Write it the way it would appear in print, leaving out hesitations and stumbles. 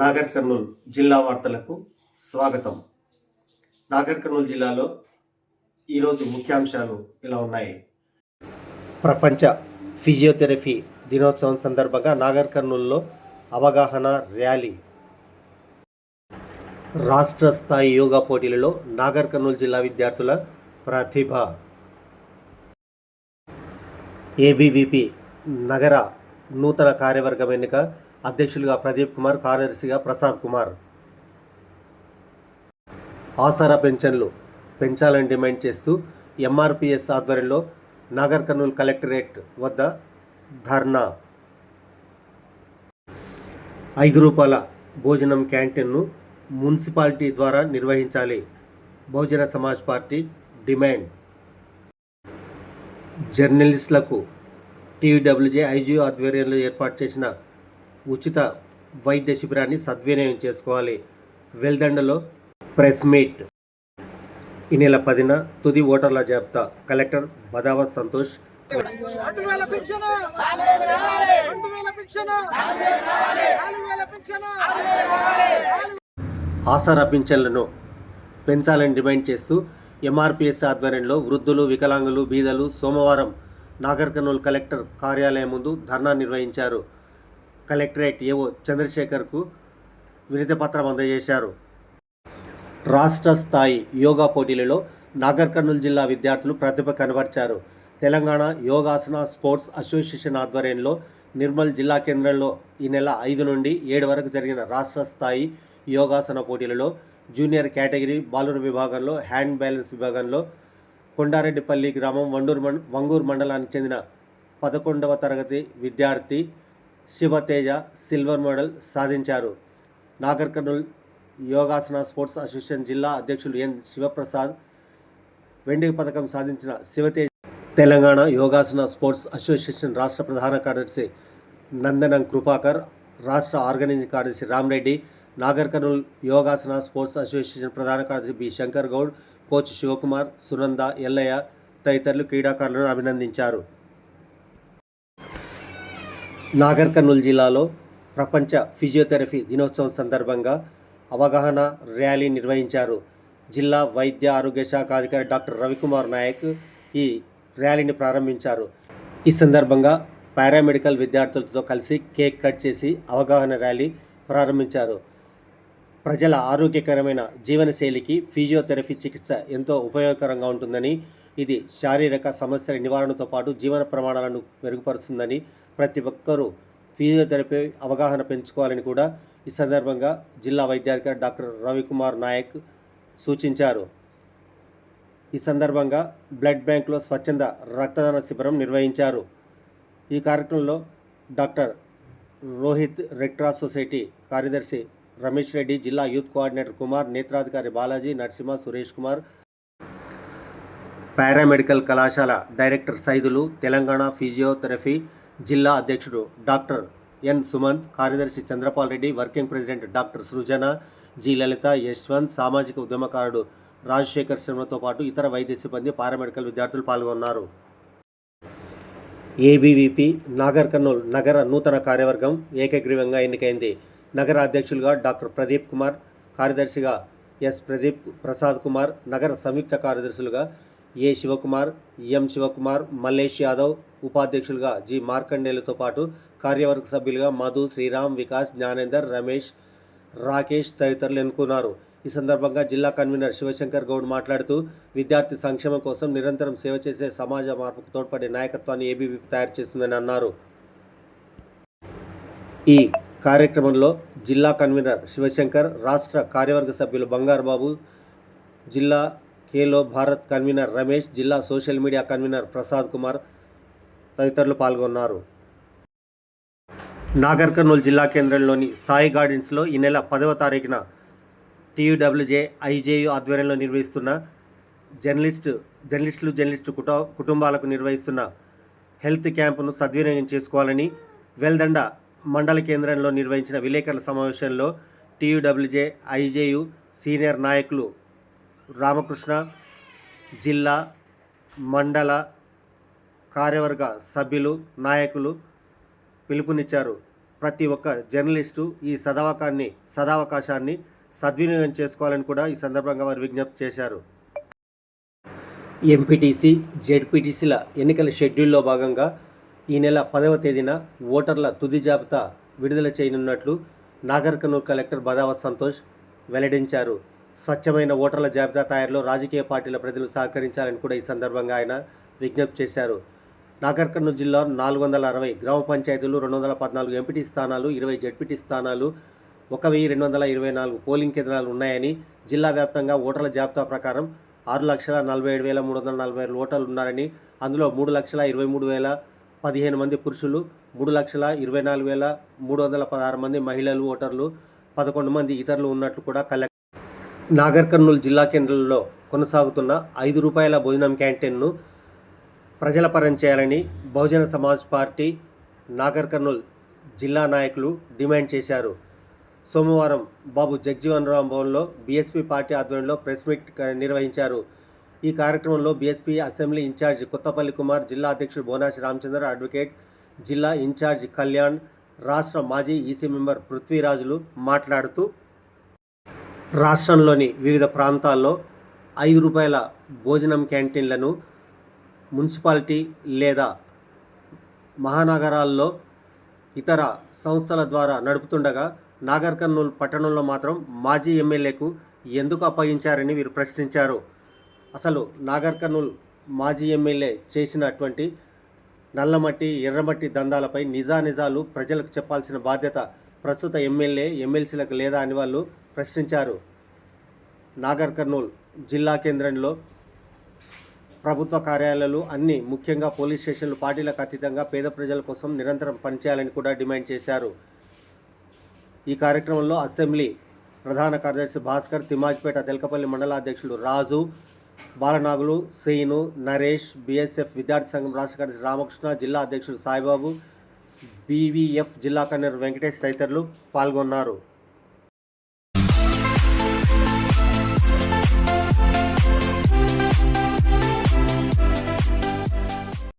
నాగర్ కర్నూల్ జిల్లా వార్తలకు స్వాగతం. నాగర్ కర్నూల్ జిల్లాలో ఈరోజు ముఖ్యాంశాలు ఇలా ఉన్నాయి. ప్రపంచ ఫిజియోథెరపీ దినోత్సవం సందర్భంగా నాగర్ కర్నూల్లో అవగాహన ర్యాలీ. రాష్ట్ర స్థాయి యోగా పోటీలలో నాగర్ కర్నూల్ జిల్లా విద్యార్థుల ప్రతిభ. ఏబీవీపీ నగర నూతన కార్యవర్గం ఎన్నిక. అధ్యక్షులుగా ప్రదీప్ కుమార్, కార్యదర్శిగా ప్రసాద్ కుమార్. ఆసరా పెన్షన్లు పెంచాలని డిమాండ్ చేస్తూ ఎంఆర్పిఎస్ ఆధ్వర్యంలో నాగర్ కర్నూల్ కలెక్టరేట్ వద్ద ధర్నా. 5 రూపాయల భోజనం క్యాంటీన్ను మున్సిపాలిటీ ద్వారా నిర్వహించాలి. బహుజన సమాజ్ పార్టీ డిమాండ్. జర్నలిస్టులకు టీయూడబ్ల్యూజే ఐజీయూ ఆధ్వర్యంలో ఏర్పాటు చేసిన ఉచిత వైద్య శిబిరాన్ని సద్వినియోగం చేసుకోవాలి. వెల్దండలో ప్రెస్ మీట్. ఈ నెల 10న తుది ఓటర్ల జాబితా. కలెక్టర్ బదావత్ సంతోష్. ఆసరా పింఛన్లను పెంచాలని డిమాండ్ చేస్తూ ఎంఆర్పిఎస్ ఆధ్వర్యంలో వృద్ధులు, వికలాంగులు, బీదలు సోమవారం నాగర్ కర్నూల్ కలెక్టర్ కార్యాలయం ముందు ధర్నా నిర్వహించారు. కలెక్టరేట్ ఏవో చంద్రశేఖర్కు వినతిపత్రం అందజేశారు. రాష్ట్ర స్థాయి యోగా పోటీలలో నాగర్ కర్నూల్ జిల్లా విద్యార్థులు ప్రతిభ కనబర్చారు. తెలంగాణ యోగాసన స్పోర్ట్స్ అసోసియేషన్ ఆధ్వర్యంలో నిర్మల్ జిల్లా కేంద్రంలో ఈ నెల 5 నుండి 7 వరకు జరిగిన రాష్ట్ర స్థాయి యోగాసన పోటీలలో జూనియర్ కేటగిరీ బాలుర విభాగంలో, హ్యాండ్ బ్యాలెన్స్ విభాగంలో కొండారెడ్డిపల్లి గ్రామం వంగూరు మండలానికి చెందిన 11వ తరగతి విద్యార్థి శివతేజ సిల్వర్ మెడల్ సాధించారు. నాగర్ కర్నూల్ యోగాసన స్పోర్ట్స్ అసోసియేషన్ జిల్లా అధ్యక్షులు ఎన్ శివప్రసాద్ వెండి పథకం సాధించిన శివతేజ. తెలంగాణ యోగాసన స్పోర్ట్స్ అసోసియేషన్ రాష్ట్ర ప్రధాన కార్యదర్శి నందనం కృపాకర్, రాష్ట్ర ఆర్గనైజింగ్ కార్యదర్శి రామరెడ్డి, నాగర్ కర్నూల్ యోగాసన స్పోర్ట్స్ అసోసియేషన్ ప్రధాన కార్యదర్శి బి శంకర్ గౌడ్, కోచ్ శివకుమార్, సునంద, ఎల్లయ్య తదితరులు క్రీడాకారులను అభినందించారు. నాగర్ కర్నూల్ జిల్లాలో ప్రపంచ ఫిజియోథెరపీ దినోత్సవం సందర్భంగా అవగాహన ర్యాలీ నిర్వహించారు. జిల్లా వైద్య ఆరోగ్య శాఖ అధికారి డాక్టర్ రవికుమార్ నాయక్ ఈ ర్యాలీని ప్రారంభించారు. ఈ సందర్భంగా పారామెడికల్ విద్యార్థులతో కలిసి కేక్ కట్ చేసి అవగాహన ర్యాలీ ప్రారంభించారు. ప్రజల ఆరోగ్యకరమైన జీవనశైలికి ఫిజియోథెరపీ చికిత్స ఎంతో ఉపయోగకరంగా ఉంటుందని, ఇది శారీరక సమస్యల నివారణతో పాటు జీవన ప్రమాణాలను మెరుగుపరుస్తుందని, ప్రతి ఒక్కరూ ఫిజియోథెరపీ అవగాహన పెంచుకోవాలని కూడా ఈ సందర్భంగా జిల్లా వైద్యాధికారి డాక్టర్ రవికుమార్ నాయక్ సూచించారు. ఈ సందర్భంగా బ్లడ్ బ్యాంకులో స్వచ్ఛంద రక్తదాన శిబిరం నిర్వహించారు. ఈ కార్యక్రమంలో doctor Rohit, red cross society కార్యదర్శి రమేష్ రెడ్డి, జిల్లా యూత్ కోఆర్డినేటర్ కుమార్, నేత్రాధికారి బాలాజీ, నరసింహ, సురేష్ కుమార్, పారామెడికల్ కళాశాల డైరెక్టర్ సైదులు, తెలంగాణ ఫిజియోథెరపీ జిల్లా అధ్యక్షుడు డాక్టర్ ఎన్ సుమంత్, కార్యదర్శి Chandrapal Reddy, working president doctor Srujana, G Lalitha, Yashwanth, సామాజిక ఉద్యమకారుడు రాజశేఖర్ శర్మతో పాటు ఇతర వైద్య సిబ్బంది, పారామెడికల్ విద్యార్థులు పాల్గొన్నారు. ఏబీవీపీ నాగర్ కర్నూల్ నగర నూతన కార్యవర్గం ఏకగ్రీవంగా ఎన్నికైంది. నగర అధ్యక్షులుగా డాక్టర్ ప్రదీప్ కుమార్, కార్యదర్శిగా ఎస్ ప్రసాద్ కుమార్, నగర సంయుక్త కార్యదర్శులుగా ఏ శివకుమార్, ఎం శివకుమార్, మల్లేష్ యాదవ్, ఉపాధ్యక్షులుగా జి మార్కండేలతో పాటు కార్యవర్గ సభ్యులుగా మధు, శ్రీరామ్, వికాస్, జ్ఞానేందర్, రమేష్, రాకేష్ తదితరులు ఎన్నుకున్నారు. ఈ సందర్భంగా జిల్లా కన్వీనర్ శివశంకర్ గౌడ్ మాట్లాడుతూ విద్యార్థి సంక్షేమం కోసం నిరంతరం సేవ చేసే, సమాజ మార్పుకు తోడ్పడే నాయకత్వాన్ని ఏబీవీపీ తయారు చేస్తుందని అన్నారు. ఈ కార్యక్రమంలో జిల్లా కన్వీనర్ శివశంకర్, రాష్ట్ర కార్యవర్గ సభ్యులు బంగారు బాబు, జిల్లా ఖేలో భారత్ కన్వీనర్ రమేష్, జిల్లా social media convener Prasad Kumar తదితరులు పాల్గొన్నారు. నాగర్ కర్నూల్ జిల్లా కేంద్రంలోని సాయి గార్డెన్స్లో ఈ నెల 10వ తారీఖున టీయూడబ్ల్యూజే ఐజేయూ ఆధ్వర్యంలో నిర్వహిస్తున్న జర్నలిస్టు కుటుంబాలకు నిర్వహిస్తున్న హెల్త్ క్యాంపును సద్వినియోగం చేసుకోవాలని వెల్దండ మండల కేంద్రంలో నిర్వహించిన విలేకరుల సమావేశంలో టీయూడబ్ల్యూజే ఐజేయూ సీనియర్ నాయకులు రామకృష్ణ, జిల్లా మండల కార్యవర్గ సభ్యులు, నాయకులు పిలుపునిచ్చారు. ప్రతి ఒక్క జర్నలిస్టు ఈ సదావకాశాన్ని సద్వినియోగం చేసుకోవాలని కూడా ఈ సందర్భంగా వారు విజ్ఞప్తి చేశారు. ఎంపీటీసీ, జెడ్పీటీసీల ఎన్నికల షెడ్యూల్లో భాగంగా ఈ నెల 10వ తేదీన ఓటర్ల తుది జాబితా విడుదల చేయనున్నట్లు నాగర్ కర్నూల్ కలెక్టర్ బదావత్ సంతోష్ వెల్లడించారు. స్వచ్ఛమైన ఓటర్ల జాబితా తయారీలో రాజకీయ పార్టీల ప్రజలు సహకరించాలని కూడా ఈ సందర్భంగా ఆయన విజ్ఞప్తి చేశారు. నాగర్ కర్నూల్ జిల్లా 460 గ్రామ పంచాయతీలు, 214 ఎంపీటీ స్థానాలు, 20 జెడ్పీటీ స్థానాలు, 1224 పోలింగ్ కేంద్రాలు ఉన్నాయని, జిల్లా వ్యాప్తంగా ఓటర్ల జాబితా ప్రకారం 6,47,340 ఓటర్లు ఉన్నారని, అందులో 3,23,015 మంది పురుషులు, 3,24,316 మంది మహిళలు ఓటర్లు, 11 మంది ఇతరులు ఉన్నట్లు కూడా కలెక్టర్. నాగర్ కర్నూల్ జిల్లా కేంద్రంలో కొనసాగుతున్న ₹5 భోజనం క్యాంటీన్ను ప్రజల పరం చేయాలని బహుజన సమాజ్ పార్టీ నాగర్ కర్నూల్ జిల్లా నాయకులు డిమాండ్ చేశారు. సోమవారం బాబు జగ్జీవన్ రామ్ భవన్లో బీఎస్పీ పార్టీ ఆధ్వర్యంలో ప్రెస్ మీట్ నిర్వహించారు. ఈ కార్యక్రమంలో BSP assembly incharge Kothapalli Kumar, జిల్లా అధ్యక్షుడు బోనాసి రామచంద్ర, అడ్వకేట్, జిల్లా ఇన్ఛార్జ్ కళ్యాణ్, రాష్ట్ర మాజీ ఈసీ మెంబర్ పృథ్వీరాజులు మాట్లాడుతూ రాష్ట్రంలోని వివిధ ప్రాంతాల్లో ₹5 భోజనం క్యాంటీన్లను మున్సిపాలిటీ లేదా మహానగరాల్లో ఇతర సంస్థల ద్వారా నడుపుతుండగా నాగర్ కర్నూల్ పట్టణంలో మాత్రం మాజీ ఎమ్మెల్యేకు ఎందుకు అప్పగించారని వీరు ప్రశ్నించారు. అసలు నాగర్ కర్నూల్ మాజీ ఎమ్మెల్యే చేసినటువంటి నల్లమట్టి, ఎర్రమట్టి దందాలపై నిజాలు ప్రజలకు చెప్పాల్సిన బాధ్యత ప్రస్తుత ఎమ్మెల్సీలకు లేదా అని వాళ్ళు ప్రశ్నించారు. నాగర్ కర్నూల్ జిల్లా కేంద్రంలో ప్రభుత్వ కార్యాలయాలు అన్నీ, ముఖ్యంగా పోలీస్ స్టేషన్లు పార్టీలకు అతీతంగా పేద ప్రజల కోసం నిరంతరం పనిచేయాలని కూడా డిమాండ్ చేశారు. ఈ కార్యక్రమంలో అసెంబ్లీ ప్రధాన కార్యదర్శి భాస్కర్, తిమ్మాజ్పేట తెలకపల్లి మండల అధ్యక్షులు రాజు, బాలనాగులు, శ్రీను, నరేష్, బీఎస్ఎఫ్ విద్యార్థి సంఘం రాష్ట్ర కార్యదర్శి రామకృష్ణ, జిల్లా అధ్యక్షుడు సాయిబాబు, బీవీఎఫ్ జిల్లా కన్వీనర్ వెంకటేష్ తదితరులు పాల్గొన్నారు.